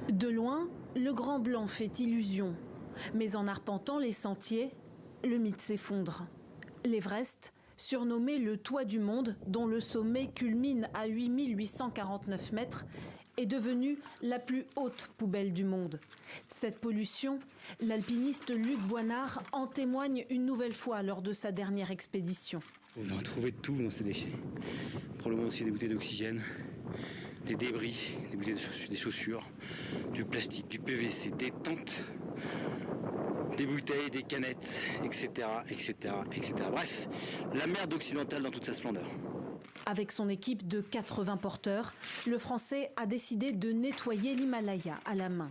De loin, le Grand Blanc fait illusion. Mais en arpentant les sentiers, le mythe s'effondre. L'Everest, surnommé le toit du monde, dont le sommet culmine à 8849 mètres, est devenu la plus haute poubelle du monde. Cette pollution, l'alpiniste Luc Boinard en témoigne une nouvelle fois lors de sa dernière expédition. On va trouver tout dans ces déchets. Probablement aussi des bouteilles d'oxygène, des débris, des bouteilles des chaussures, du plastique, du PVC, des tentes, des bouteilles, des canettes, etc., etc., etc. Bref, la merde occidentale dans toute sa splendeur. Avec son équipe de 80 porteurs, le Français a décidé de nettoyer l'Himalaya à la main.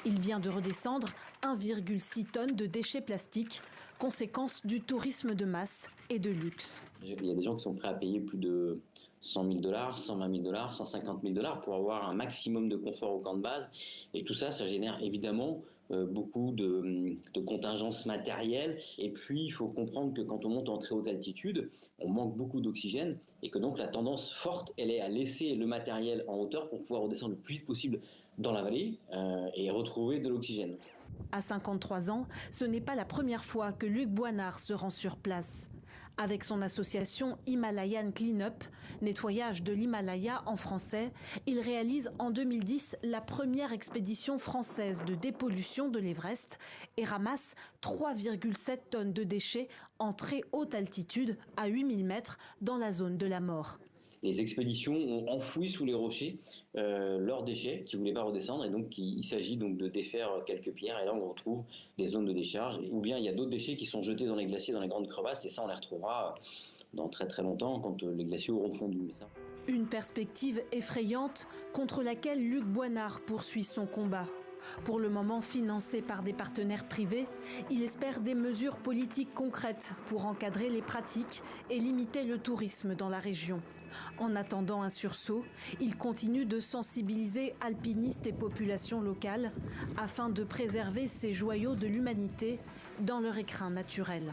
Il vient de redescendre 1,6 tonnes de déchets plastiques, conséquence du tourisme de masse et de luxe. Il y a des gens qui sont prêts à payer plus de 100 000 $, 120 000 $, 150 000 $ pour avoir un maximum de confort au camp de base. Et tout ça, ça génère évidemment beaucoup de contingences matérielles. Et puis, il faut comprendre que quand on monte en très haute altitude, on manque beaucoup d'oxygène et que donc la tendance forte, elle est à laisser le matériel en hauteur pour pouvoir redescendre le plus vite possible dans la vallée et retrouver de l'oxygène. À 53 ans, ce n'est pas la première fois que Luc Boinard se rend sur place. Avec son association Himalayan Cleanup, nettoyage de l'Himalaya en français, il réalise en 2010 la première expédition française de dépollution de l'Everest et ramasse 3,7 tonnes de déchets en très haute altitude à 8000 mètres dans la zone de la mort. Les expéditions ont enfoui sous les rochers leurs déchets qui ne voulaient pas redescendre et donc il s'agit donc de défaire quelques pierres et là on retrouve des zones de décharge ou bien il y a d'autres déchets qui sont jetés dans les glaciers, dans les grandes crevasses et ça on les retrouvera dans très très longtemps quand les glaciers auront fondu. Une perspective effrayante contre laquelle Luc Boinard poursuit son combat. Pour le moment financé par des partenaires privés, il espère des mesures politiques concrètes pour encadrer les pratiques et limiter le tourisme dans la région. En attendant un sursaut, il continue de sensibiliser alpinistes et populations locales afin de préserver ces joyaux de l'humanité dans leur écrin naturel.